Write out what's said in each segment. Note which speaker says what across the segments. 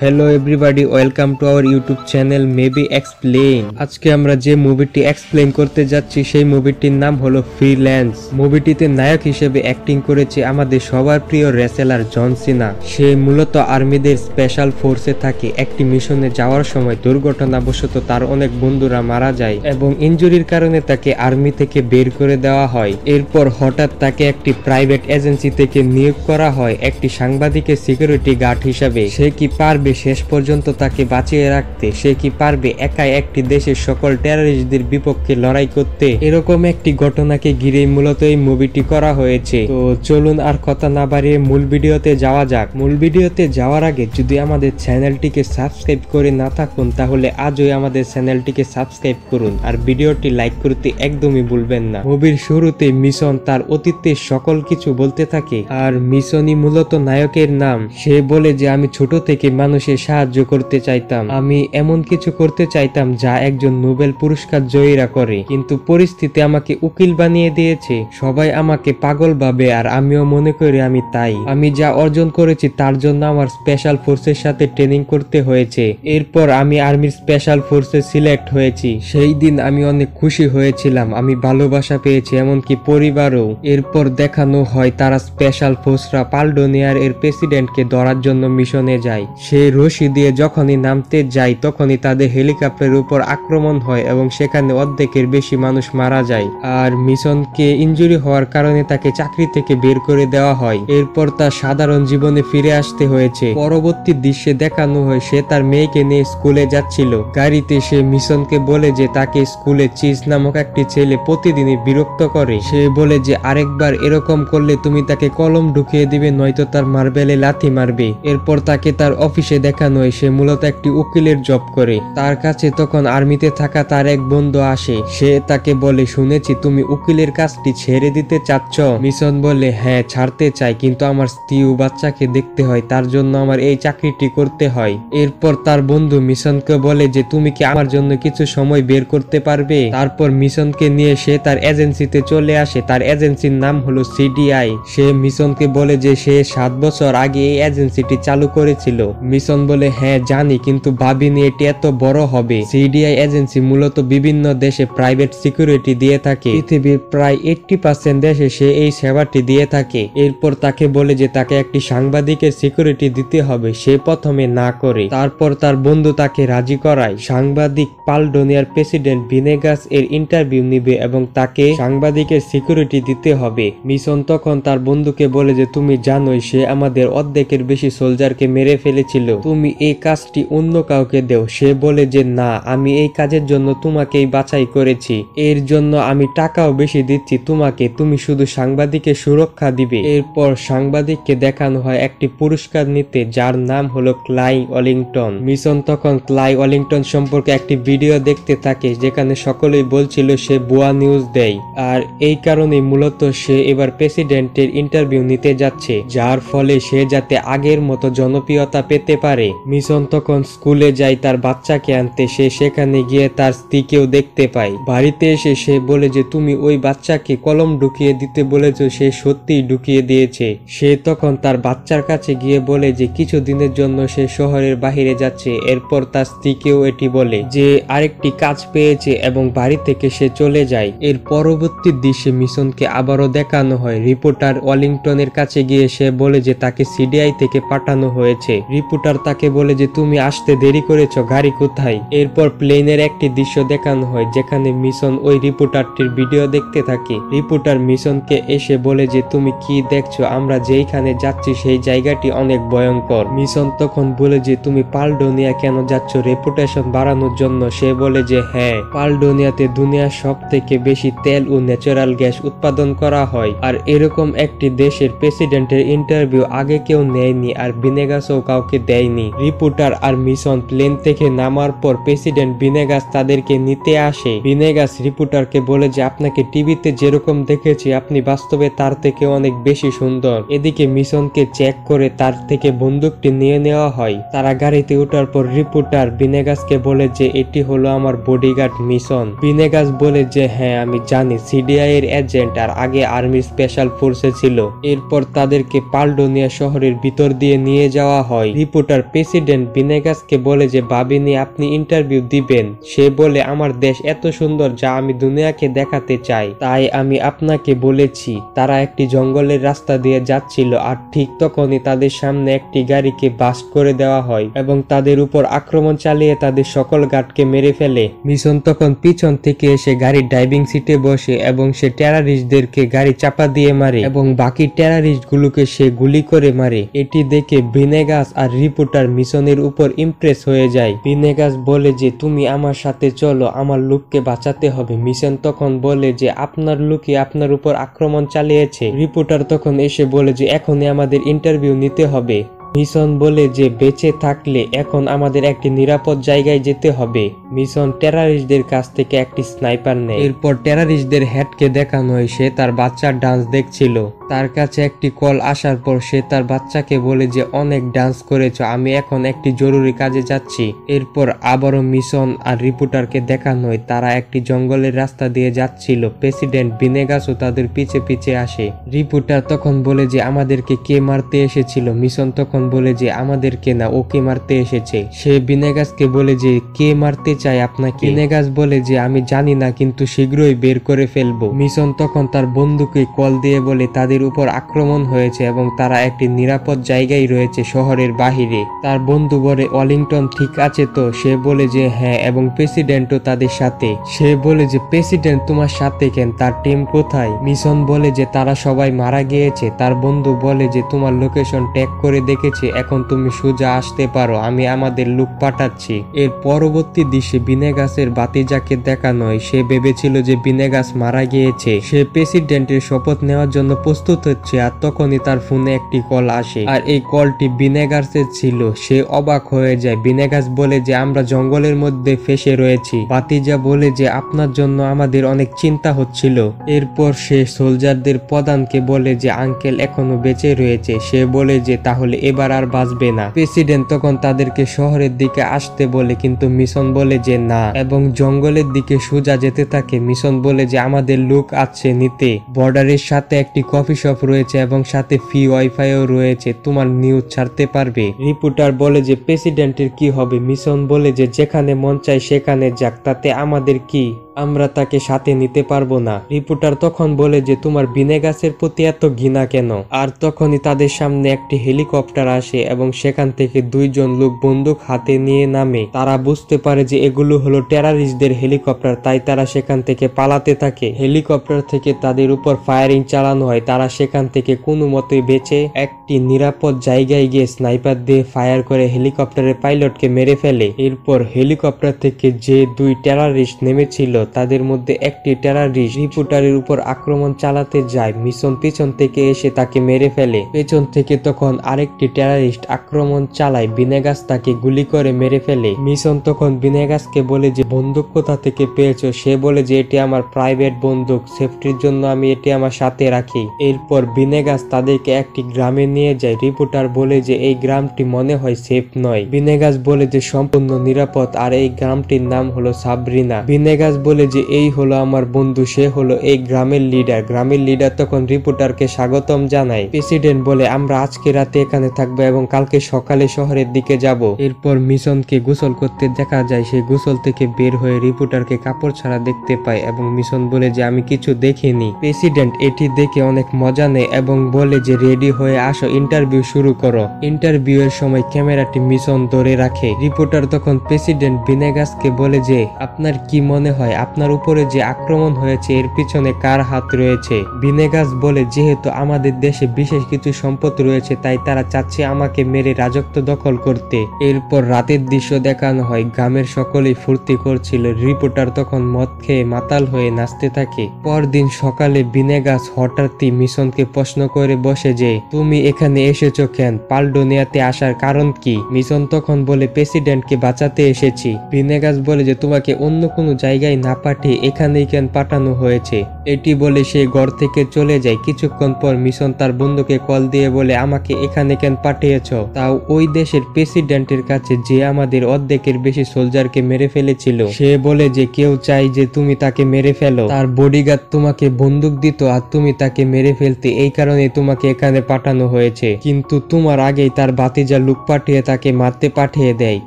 Speaker 1: Hello everybody, welcome to our YouTube channel maybe explain. আজকে আমরা যে মুভিটি এক্সপ্লেইন করতে যাচ্ছি সেই মুভিটির নাম হলো ফ্রিল্যান্স। মুভিটিতে নায়ক হিসেবে অ্যাক্টিং করেছে আমাদের সবার প্রিয় রেসেলার জন সিনা। সে মূলত আর্মিদের স্পেশাল ফোর্সে থাকে। একটি মিশনে যাওয়ার সময় দুর্ঘটনাবশত তার অনেক বন্ধুরা মারা যায় এবং ইনজুরির কারণে তাকে আর্মি থেকে বের করে দেওয়া হয়। এরপর হঠাৎ তাকে একটি প্রাইভেট এজেন্সি থেকে নিয়োগ করা হয় একটি সাংবাদিকের সিকিউরিটি গার্ড হিসাবে। সে কি পারবে শেষ পর্যন্ত তাকে বাঁচিয়ে রাখতে? সে কি পারবে একাই একটি দেশের সকল টেররিস্টদের বিপক্ষে লড়াই করতে? এরকম একটি ঘটনাকে ঘিরেই মূলত এই মুভিটি করা হয়েছে। তো চলুন আর কথা না বাড়িয়ে মূল ভিডিওতে যাওয়া যাক। মূল ভিডিওতে যাওয়ার আগে যদি আমাদের চ্যানেলটিকে সাবস্ক্রাইব করে না থাকুন তাহলে আজই আমাদের চ্যানেলটিকে সাবস্ক্রাইব করুন আর ভিডিওটি লাইক করতে একদমই ভুলবেন না। মুভির শুরুতে মিশন তার অতীতের সকল কিছু বলতে থাকে আর মিশনই মূলত নায়কের নাম। সে বলে যে আমি ছোট থেকে মানুষের সাহায্য করতে চাইতাম, আমি এমন কিছু করতে চাইতাম যা একজন নোবেল পুরস্কার জয়ীরা করে, কিন্তু পরিস্থিতি আমাকে উকিল বানিয়ে দিয়েছে। সবাই আমাকে পাগল ভাবে আর আমিও মনে করি আমি তাই। আমি যা অর্জন করেছি তার জন্য আমার স্পেশাল ফোর্সের সাথে ট্রেনিং করতে হয়েছে। এরপর আমি আর্মির স্পেশাল ফোর্সে সিলেক্ট হয়েছি। সেই দিন আমি অনেক খুশি হয়েছিলাম, আমি ভালোবাসা পেয়েছি, এমনকি পরিবারও। এরপর দেখানো হয় তারা স্পেশাল ফোর্সরা পালডোনিয়ার এর প্রেসিডেন্টকে ধরার জন্য মিশনে যায়। সে রশি দিয়ে যখনই নামতে যায় তখনই তাদের হেলিকপ্টারের উপর আক্রমণ হয় এবং সেখানে অর্ধেকের বেশি মানুষ মারা যায়। আর মিশনকে ইনজুরি হওয়ার কারণে তাকে চাকরি থেকে বের করে দেওয়া হয়। এরপর তার সাধারণ জীবনে ফিরে আসতে হয়েছে। পরবর্তী দৃশ্যে দেখানো হয় সে তার মেয়েকে নিয়ে স্কুলে যাচ্ছিল। গাড়িতে সে মিশনকে বলে যে তাকে স্কুলে চিজ নামক একটি ছেলে প্রতিদিনই বিরক্ত করে। সে বলে যে আরেকবার এরকম করলে তুমি তাকে কলম ঢুকিয়ে দিবে, নয়তো তার মার্বেলে লাথি মারবে। এরপর তাকে তার অফিসে দেখানো হয় সে মূলত একটি উকিলের জব করে। তার কাছে তখন আর্মিতে থাকা তার এক বন্ধু আসে। সে তাকে বলে শুনেছি তুমি উকিলের কাজটি ছেড়ে দিতে চাচ্ছ। মিশন বলে হ্যাঁ ছাড়তে চাই, কিন্তু আমার স্ত্রী ও বাচ্চাকে দেখতে হয়, তার জন্য আমার এই চাকরিটি করতে হয়। এরপর তার বন্ধু মিশনকে বলে যে তুমি কি আমার জন্য কিছু সময় বের করতে পারবে? তারপর মিশনকে নিয়ে সে তার এজেন্সিতে চলে আসে। তার এজেন্সির নাম হলো সিডিআই। সে মিশনকে বলে যে সে 7 বছর আগে এই এজেন্সিটি চালু করেছিল। মিশন বলে হ্যাঁ জানি, কিন্তু ভাবিনি এটি এত বড় হবে। সিডিআই এজেন্সি মূলত বিভিন্ন দেশে প্রাইভেট সিকিউরিটি দিয়ে থাকে। পৃথিবীর প্রায় 80% দেশে সে এই সেবাটি দিয়ে থাকে। এরপর তাকে বলে যে তাকে একটি সাংবাদিকের সিকিউরিটি দিতে হবে। সে প্রথমে না করে, তারপর তার বন্ধু তাকে রাজি করায়। সাংবাদিক পালডোনিয়ার প্রেসিডেন্ট ভিনেগাস এর ইন্টারভিউ নিবে এবং তাকে সাংবাদিকের সিকিউরিটি দিতে হবে। মিশন তখন তার বন্ধুকে বলে যে তুমি জানোই সে আমাদের অর্ধেকের বেশি সোলজারকে মেরে ফেলেছিল, তুমি এই কাজটি অন্য কাউকে দেও। সে বলে যে না, আমি এই কাজের জন্য তোমাকেই বাছাই করেছি, এর জন্য আমি টাকাও বেশি দিচ্ছি তোমাকে, তুমি শুধু সাংবাদিকের সুরক্ষা দিবে। এরপর সাংবাদিককে দেখানো হয় একটি পুরস্কার নিতে যার নাম হলো ক্লাই ওয়েলিংটন। মিশন তখন ক্লাই ওয়েলিংটন সম্পর্কে একটি ভিডিও দেখতে থাকে যেখানে সকলেই বলছিল সে ভুয়া নিউজ দেয়, আর এই কারণে মূলত সে এবার প্রেসিডেন্টের ইন্টারভিউ নিতে যাচ্ছে, যার ফলে সে যাতে আগের মতো জনপ্রিয়তা পেতে পারে। মিশন তখন স্কুলে যায় তার বাচ্চাকে আনতে। সে সেখানে গিয়ে তার স্ত্রীকেও দেখতে পায়। বাড়িতে এসে সে বলে যে তুমি ওই বাচ্চাকে কলম ঢুকিয়ে দিতে বলেছ, সে সত্যিই ঢুকিয়ে দিয়েছে। সে তখন তার বাচ্চার কাছে গিয়ে বলে যে কিছু দিনের জন্য সে শহরের বাহিরে যাচ্ছে। এরপর তার স্ত্রীকেও এটি বলে যে আরেকটি কাজ পেয়েছে এবং বাড়ি থেকে সে চলে যায়। এর পরবর্তী দৃশ্যে মিশনকে আবারও দেখানো হয় রিপোর্টার ওয়েলিংটনের কাছে গিয়ে সে বলে যে তাকে সিডিআই থেকে পাঠানো হয়েছে। রিপোর্টার তাকে বলে যে তুমি আসতে দেরি করেছ, গাড়ি কোথায়? এরপর প্লেনের একটি দৃশ্য দেখানো হয় যেখানে মিশন ওই রিপোর্টারটির ভিডিও দেখতে থাকে। রিপোর্টার মিশনকে এসে বলে যে তুমি কি দেখছো, আমরা যেইখানে যাচ্ছি সেই জায়গাটি অনেক ভয়ঙ্কর। মিশন তখন বলে যে তুমি পালডোনিয়া কেন যাচ্ছ, রেপুটেশন বাড়ানোর জন্য? সে বলে যে হ্যাঁ, পালডোনিয়াতে দুনিয়ার সব থেকে বেশি তেল ও ন্যাচারাল গ্যাস উৎপাদন করা হয়, আর এরকম একটি দেশের প্রেসিডেন্টের ইন্টারভিউ আগে কেউ নেয়নি আর ভিনেগাসও কাউকে দেয়নি। রিপোর্টার আর মিশন প্লেন থেকে নামার পর প্রেসিডেন্ট ভিনেগাস তাদেরকে নিতে আসে। ভিনেগাস রিপোর্টারকে বলে যে আপনাকে টিভিতে যেরকম দেখেছি আপনি বাস্তবে তার থেকে অনেক বেশি সুন্দর। এদিকে মিশনকে চেক করে তার থেকে বন্দুকটি নিয়ে নেওয়া হয়। তারা গাড়িতে ওঠার পর রিপোর্টার ভিনেগাসকে বলে যে এটি হলো আমার বডিগার্ড মিশন। ভিনেগাস বলে যে হ্যাঁ আমি জানি, সিডিআই এর এজেন্ট আর আগে আর্মি স্পেশাল ফোর্সে ছিল। এরপর তাদেরকে পালডোনিয়া শহরের ভিতর দিয়ে নিয়ে যাওয়া হয়। রিপোর্টার রিপোর্টার প্রেসিডেন্ট ভিনেগাসকে বলে যে বাবিনি আপনি ইন্টারভিউ দিবেন। সে বলে আমার দেশ এত সুন্দর যা আমি দুনিয়াকে দেখাতে চাই, তাই আমি আপনাকে বলেছি। তারা একটি জঙ্গলের রাস্তা দিয়ে যাচ্ছিল আর ঠিক তখনই তাদের সামনে একটি গাড়িকে বাস্ট করে দেওয়া হয় এবং তাদের উপর আক্রমণ চালিয়ে তাদের সকল গার্ডকে মেরে ফেলে। মিশন তখন পিছন থেকে এসে গাড়ির ড্রাইভিং সিটে বসে এবং সে টেরারিস্টদেরকে গাড়ি চাপা দিয়ে মারে এবং বাকি টেরারিস্ট গুলোকে সে গুলি করে মারে। এটি দেখে ভিনেগাস আর রিপোর্টার মিশনের উপর ইমপ্রেস হয়ে যায়। ভিনেগাস বলে যে তুমি আমার সাথে চলো, আমার লোককে বাঁচাতে হবে। মিশন তখন বলে যে আপনার লোকই আপনার উপর আক্রমণ চালিয়েছে। রিপোর্টার তখন এসে বলে যে এখনই আমাদের ইন্টারভিউ নিতে হবে। মিশন বলে যে বেঁচে থাকলে এখন আমাদের একটি নিরাপদ জায়গায় যেতে হবে। মিশন টেরারিস্টদের কাছ থেকে একটি স্নাইপার নেয়। এরপর টেরারিস্টদের হেডকে দেখানো হয় সে তার বাচ্চার ডান্স দেখছিল। তার কাছে একটি কল আসার পর সে তার বাচ্চাকে বলে যে অনেক ডান্স করেছো, আমি এখন একটি জরুরি কাজে যাচ্ছি। এরপর আবারও মিশন আর রিপোর্টারকে দেখানো হয় তারা একটি জঙ্গলের রাস্তা দিয়ে যাচ্ছিল। প্রেসিডেন্ট ভিনেগাসও তাদের পিছে পিছে আসে। রিপোর্টার তখন বলে যে আমাদেরকে কে মারতে এসেছিল। মিশন তখন বলে যে আমাদেরকে না, ওকে মারতে এসেছে। সে ভিনেগাসকে বলে যে কে মারতে চায় আপনাকে। ভিনেগাস বলে যে আমি জানি না, কিন্তু শীঘ্রই বের করে ফেলবো। মিশন তখন তার বন্ধুকে কল দিয়ে বলে তাদের উপর আক্রমণ হয়েছে এবং তারা একটি নিরাপদ জায়গায় রয়েছে শহরের বাহিরে। তার বন্ধু বলে ওয়ালিংটন ঠিক আছে তো? সে বলে যে হ্যাঁ, এবং প্রেসিডেন্টও তাদের সাথে। সে বলে যে প্রেসিডেন্ট তোমার সাথে কেন, তার টিম কোথায়? মিশন বলে যে তারা সবাই মারা গিয়েছে। তার বন্ধু বলে যে তোমার লোকেশন ট্যাগ করে দেখে এখন তুমি সোজা আসতে পারো, আমি আমাদের লোক পাঠাচ্ছি। এর পরবর্তী দৃশ্যে ভিনেগাসের বাতিজাকে দেখানো হয়। সে ভেবেছিল যে ভিনেগাস মারা গিয়েছে। সে প্রেসিডেন্টের শপথ নেওয়ার জন্য প্রস্তুত হচ্ছে আর তখনই তার ফোনে একটি কল আসে আর এই কলটি ভিনেগাসের ছিল। সে অবাক হয়ে যায়। ভিনেগাস বলে যে আমরা জঙ্গলের মধ্যে ফেসে রয়েছি। বাতিজা বলে যে আপনার জন্য আমাদের অনেক চিন্তা হচ্ছিল। এরপর সে সোলজারদের প্রধানকে বলে যে আঙ্কেল এখনো বেঁচে রয়েছে। সে বলে যে তাহলে এবার আর বাঁচবে না। প্রেসিডেন্ট তখন তাদেরকে শহরের দিকে আসতে বলে, কিন্তু মিশন বলে যে না এবং জঙ্গলের দিকে সোজা যেতে থাকে। মিশন বলে যে আমাদের লোক আছে নিতে। বর্ডারের সাথে একটি কফি শপ রয়েছে এবং সাথে ফ্রি ওয়াইফাইও রয়েছে, তোমার নিউজ ছাড়তে পারবে। রিপোর্টার বলে যে প্রেসিডেন্টের কি হবে? মিশন বলে যে যেখানে মন চায় সেখানে যাক, তাতে আমাদের কি, আমরা তাকে সাথে নিতে পারবো না। রিপোর্টার তখন বলে যে তোমার ভিনেগাসের প্রতি এত ঘৃণা কেন? আর তখনই তাদের সামনে একটি হেলিকপ্টার আসে এবং সেখান থেকে দুইজন লোক বন্দুক হাতে নিয়ে নামে। তারা বুঝতে পারে যে এগুলো হলো টেরারিস্টদের হেলিকপ্টার, তাই তারা সেখান থেকে পালাতে থাকে। হেলিকপ্টার থেকে তাদের উপর ফায়ারিং চালানো হয়। তারা সেখান থেকে কোনো মতে বেঁচে একটি নিরাপদ জায়গায় গিয়ে স্নাইপার দিয়ে ফায়ার করে হেলিকপ্টারের পাইলটকে মেরে ফেলে। এরপর হেলিকপ্টার থেকে যে দুই টেরারিস্ট নেমেছিল তাদের মধ্যে একটি টেরারিস্ট রিপোর্টারের উপর আক্রমণ চালাতে যায়। মিশন পিছন থেকে এসে তাকে মেরে ফেলে। পেছন থেকে তখন আরেকটি টেরারিস্ট আক্রমণ চালায়। ভিনেগাস তাকে গুলি করে মেরে ফেলে। মিশন তখন ভিনেগাসকে বলে যে বন্দুক কোথা থেকে পেয়েছো? সে বলে যে এটি আমার প্রাইভেট বন্দুক, সেফটির জন্য আমি এটি আমার সাথে রাখি। এরপর ভিনেগাস তাদেরকে একটি গ্রামে নিয়ে যায়। রিপোর্টার বলে যে এই গ্রামটি মনে হয় সেফ নয়। ভিনেগাস বলে যে সম্পূর্ণ নিরাপদ আর এই গ্রামটির নাম হলো সাবরিনা। ভিনেগাস বলে যে এই হলো আমার বন্ধু, সে হলো এই গ্রামের লিডার। গ্রামের লিডার তখন রিপোর্টারকে স্বাগতম জানায়। প্রেসিডেন্ট বলে আমরা আজকে রাতে এখানে থাকবো এবং কালকে সকালে শহরের দিকে যাব। এরপর মিশনকে গোসল করতে দেখা যায়। সে গোসল থেকে বের হয়ে রিপোর্টারকে কাপড় ছাড়া দেখতে পায় এবং মিশন বলে যে আমি কিছু দেখিনি। প্রেসিডেন্ট এটি দেখে অনেক মজা নেয় এবং বলে যে রেডি হয়ে আসো, ইন্টারভিউ শুরু করো। ইন্টারভিউ এর সময় ক্যামেরাটি মিশন ধরে রাখে। রিপোর্টার তখন প্রেসিডেন্ট ভিনেগাসকে বলে যে আপনার কি মনে হয় আপনার উপরে যে আক্রমণ হয়েছে এর পিছনে কার হাত রয়েছে? ভিনেগাস বলে যেহেতু আমাদের দেশে বিশেষ কিছু সম্পদ রয়েছে তাই তারা চাচ্ছে আমাকে মেরে রাজত্ব দখল করতে। এরপর রাতের দৃশ্য দেখানো হয়। গ্রামের সকলেই ফুর্তি করছিল। রিপোর্টার তখন মদ খেয়ে মাতাল হয়ে নাচতে থাকে। পরদিন সকালে ভিনেগাস হঠাৎই মিশনকে প্রশ্ন করে বসে যে তুমি এখানে এসেছো কেন? পালডোনিয়াতে আসার কারণ কি? মিশন তখন বলে প্রেসিডেন্টকে বাঁচাতে এসেছি। ভিনেগাস বলে যে তোমাকে অন্য কোনো জায়গায় না না পাঠিয়ে এখানেই কেন পাঠানো হয়েছে। এটি বলে সে ঘর থেকে চলে যায়। কিছুক্ষণ পর মিশন তার বন্ধুকে কল দিয়ে বলে আমাকে এখানে কেন পাঠিয়েছ, তাও ওই দেশের প্রেসিডেন্টের কাছে যে আমাদের অর্ধেকের বেশি সোলজারকে মেরে ফেলেছিল। সে বলে যে কেউ চাই যে তুমি তাকে মেরে ফেলো, তার বডিগার্ড তোমাকে বন্দুক দিত আর তুমি তাকে মেরে ফেলতে, এই কারণে তোমাকে এখানে পাঠানো হয়েছে। কিন্তু তোমার আগেই তার ভাতিজা লোক পাঠিয়ে তাকে মারতে পাঠিয়ে দেয়।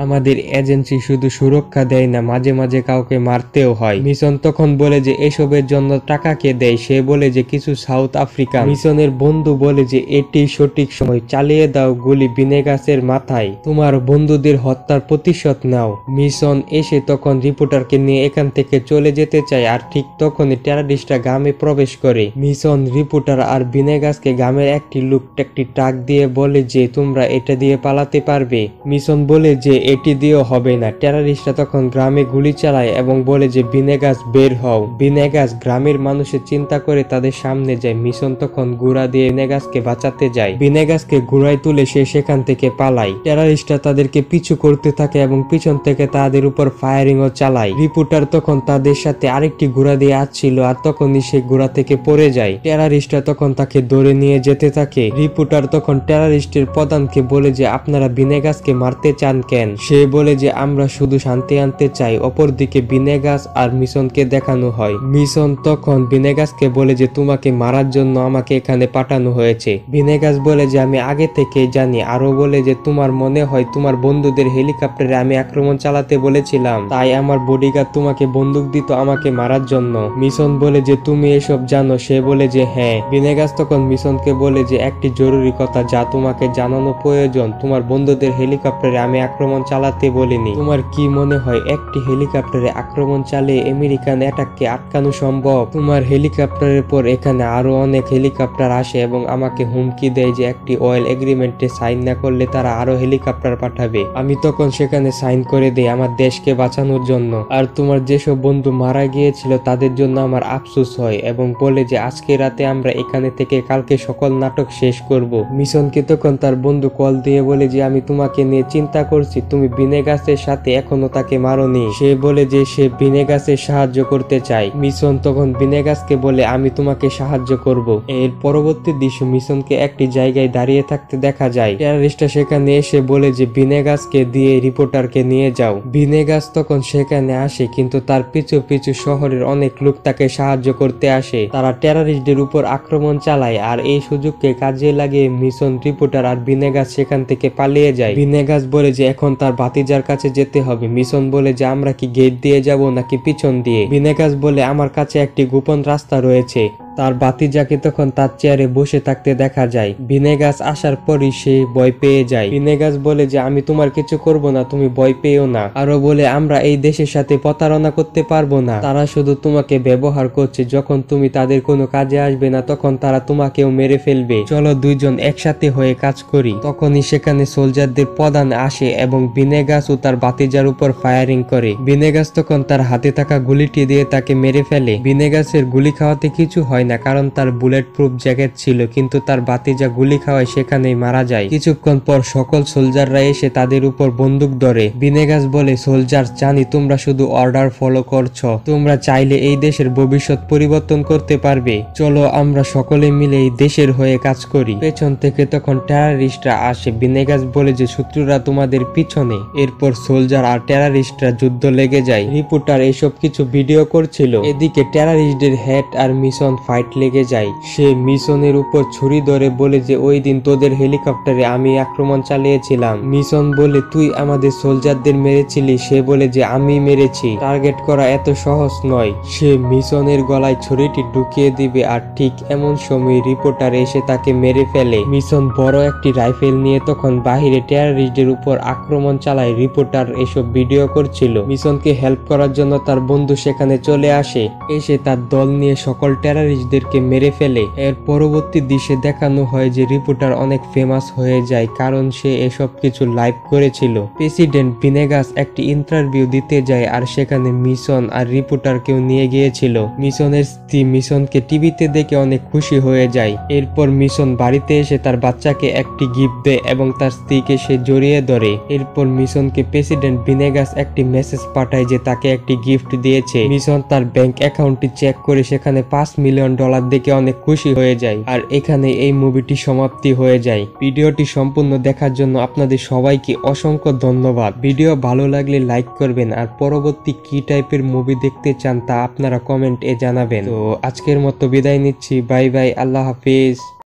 Speaker 1: আমাদের এজেন্সি শুধু সুরক্ষা দেয় না, মাঝে মাঝে কাউকে মারতেও হয়। মিশন তখন বলে যে এসবের জন্য টাকা কে দেয়। সে বলে যে কিছু সাউথ আফ্রিকা। মিশনের বন্ধু বলে যে এটি সঠিক সময়, চালিয়ে দাও গুলি ভিনেগাসের মাথায়, তোমার বন্ধুদের হত্যার প্রতিশোধ নাও। মিশন এসে তখন রিপোর্টারকে নিয়ে এখান থেকে চলে যেতে চায়, আর ঠিক তখনই টেররিস্টরা গ্রামে প্রবেশ করে। মিশন, রিপোর্টার আর ভিনেগাসকে গ্রামের একটি লোক একটি ট্রাক দিয়ে বলে যে তোমরা এটা দিয়ে পালাতে পারবে। মিশন বলে যে এটি দিয়েও হবে না। টেররিস্টরা তখন গ্রামে গুলি চালায় এবং বলে যে ভিনেগাস বের হও। ভিনেগাস গ্রামের মানুষের চিন্তা করে তাদের সামনে যায়। মিশন তখন ঘোড়া দিয়ে ভিনেগাসকে বাঁচাতে যায়। ভিনেগাসকে ঘোড়ায় তুলে সে সেখান থেকে পালায়। টেররিস্টরা তাদেরকে পিছু করতে থাকে এবং পিছন থেকে তাদের উপর ফায়ারিং ও চালায়। রিপোর্টার তখন তাদের সাথে আরেকটি ঘোড়া দিয়ে আসছিল, আর তখনই সে ঘোড়া থেকে পড়ে যায়। টেররিস্টরা তখন তাকে ধরে নিয়ে যেতে থাকে। রিপোর্টার তখন টেররিস্টের প্রধানকে বলে যে আপনারা ভিনেগাসকে মারতে চান কেন? সে বলে যে আমরা শুধু শান্তি আনতে চাই। অপরদিকে ভিনেগাস আর মিশনকে দেখানো হয়। মিশন তখন ভিনেগাসকে বলে যে তোমাকে মারার জন্য আমাকে এখানে পাঠানো হয়েছে। ভিনেগাস বলে যে আমি আগে থেকেই জানি। আরো বলে যে তোমার মনে হয় তোমার বন্ধুদের হেলিকপ্টারে আমি আক্রমণ চালাতে বলেছিলাম, তাই আমার বডিগার্ড তোমাকে বন্দুক দিত আমাকে মারার জন্য। মিশন বলে যে তুমি এসব জানো? সে বলে যে হ্যাঁ। ভিনেগাস তখন মিশনকে বলে যে একটি জরুরি কথা যা তোমাকে জানানো প্রয়োজন, তোমার বন্ধুদের হেলিকপ্টারে আমি আক্রমণ চালাতে বলিনি। তোমার কি মনে হয় একটি হেলিকপ্টারে আক্রমণ চালিয়ে আমেরিকান অ্যাটাককে আটকানো সম্ভব? তোমার হেলিকপ্টারের পর এখানে আরো অনেক হেলিকপ্টার আসে এবং আমাকে হুমকি দেয় যে একটি অয়েল এগ্রিমেন্টে সাইন না করলে তারা আরো হেলিকপ্টার পাঠাবে। আমি তখন সেখানে সাইন করে দেই আমার দেশকে বাঁচানোর জন্য। আর তোমার যেসব বন্ধু মারা গিয়েছিল তাদের জন্য আমার আফসোস হয় এবং বলে যে আজকে রাতে আমরা এখানে থেকে কালকে সকল নাটক শেষ করব। মিশনকে তখন তার বন্ধু কল দিয়ে বলে যে আমি তোমাকে নিয়ে চিন্তা করছি, তুমি ভিনেগাসের সাথে এখনো তাকে মারোনি। সে বলে যে সে ভিনেগাসের সাহায্য করতে চায়। মিশন তখন ভিনেগাসকে বলে আমি তোমাকে সাহায্য করব। এর পরবর্তী দৃশ্য মিশনকে একটি জায়গায় দাঁড়িয়ে থাকতে দেখা যায়। টেররিস্টরা সেখানে এসে বলে যে ভিনেগাসকে দিয়ে রিপোর্টারকে নিয়ে যাও। ভিনেগাস তখন সেখানে আসে, কিন্তু তার পিছু পিছু শহরের অনেক লোক তাকে সাহায্য করতে আসে। তারা টেররিস্টদের উপর আক্রমণ চালায়, আর এই সুযোগকে কাজে লাগিয়ে মিশন, রিপোর্টার আর ভিনেগাস সেখান থেকে পালিয়ে যায়। ভিনেগাস বলে যে এখন তার ভাতিজার কাছে যেতে হবে। মিশন বলে যে আমরা কি গেট দিয়ে যাব নাকি পিছন দিয়ে? ভিনেগাস বলে আমার কাছে একটি গোপন রাস্তা রয়েছে। তার ভাতিজাকে তখন তার চেয়ারে বসে থাকতে দেখা যায়। ভিনেগাস আসার পরই সে ভয় পেয়ে যায়। ভিনেগাস বলে যে আমি তোমার কিছু করব না, তুমি ভয় পেও না। আরো বলে আমরা এই দেশের সাথে প্রতারণা করতে পারবো না, তারা শুধু তোমাকে ব্যবহার করছে। যখন তুমি তাদের কোনো কাজে আসবে না তখন তারা তোমাকেও মেরে ফেলবে। চলো দুইজন একসাথে হয়ে কাজ করি। তখনই সেখানে সোলজারদের প্রধান আসে এবং ভিনেগাস ও তার ভাতিজার উপর ফায়ারিং করে। ভিনেগাস তখন তার হাতে থাকা গুলিটি দিয়ে তাকে মেরে ফেলে। ভিনেগাসের গুলি খাওয়াতে কিছু হয় না, কারণ তার বুলেট প্রুফ জ্যাকেট ছিল, কিন্তু তার ভাতিজা গুলি খাওয়ায় সেখানেই মারা যায়। কিছুক্ষণ পর সকল সোলজাররা এসে তাদের উপর বন্দুক ধরে। ভিনেগাস বলে সোলজার, জানি তোমরা শুধু অর্ডার ফলো করছো, তোমরা চাইলে এই দেশের ভবিষ্যৎ পরিবর্তন করতে পারবে। চলো আমরা সকলে মিলে এই দেশের হয়ে কাজ করি। পেছন থেকে তখন টেররিস্টরা আসে। ভিনেগাস বলে যে শত্রুরা তোমাদের পিছনে। এরপর সোলজার আর টেররিস্টরা যুদ্ধ লেগে যায়। রিপোর্টার এসব কিছু ভিডিও করছিল। এদিকে টেররিস্টদের হেড আর মিশন ফাইট লেগে যায়। সে মিশনের উপর ছুরি ধরে বলে যে ওই দিন তোদের হেলিকপ্টারে আমি আক্রমণ চালিয়েছিলাম। মিশন বলে তুই আমাদের সোলজারদের মেরেছিলি। সে বলে যে আমি মেরেছি, টার্গেট করা এত সহজ নয়। সে মিশনের গলায় ছুরিটি ঢুকিয়ে দিবে, আর ঠিক এমন সময় রিপোর্টার এসে তাকে মেরে ফেলে। মিশন বড় একটি রাইফেল নিয়ে তখন বাহিরে টেররিস্টদের উপর আক্রমণ চালায়। রিপোর্টার এসব ভিডিও করছিল। মিশনকে হেল্প করার জন্য তার বন্ধু সেখানে চলে আসে। এসে তার দল নিয়ে সকল টেররিস্ট পুলিশদেরকে মেরে ফেলে। এর পরবর্তী দৃশ্যে দেখানো হয় যে রিপোর্টার অনেক ফেমাস হয়ে যায় কারণ সে এসব কিছু লাইভ করেছিল। প্রেসিডেন্ট ভিনেগাস একটি ইন্টারভিউ দিতে যায় আর সেখানে মিশন আর রিপোর্টারকেও নিয়ে গিয়েছিল। মিশনের স্ত্রী মিশনকে টিভিতে দেখে অনেক খুশি হয়ে যায়। এরপর মিশন বাড়িতে এসে তার বাচ্চাকে একটি গিফট দেয় এবং তার স্ত্রীকে সে জড়িয়ে ধরে। এরপর মিশনকে প্রেসিডেন্ট ভিনেগাস একটি মেসেজ পাঠায় যে তাকে একটি গিফট দিয়েছে। মিশন তার ব্যাংক অ্যাকাউন্টটি চেক করে সেখানে $5 মিলিয়ন দেখে অনেক খুশি হয়ে যায়। আর এখানে এই মুভিটি সমাপ্তি হয়ে যায়। ভিডিওটি সম্পূর্ণ দেখার জন্য আপনাদের সবাইকে অসংখ্য ধন্যবাদ। ভিডিও ভালো লাগলে লাইক করবেন আর পরবর্তী কি টাইপের মুভি দেখতে চান তা আপনারা কমেন্টে জানাবেন। তো আজকের মতো বিদায় নিচ্ছি, বাই বাই, আল্লাহ হাফিজ।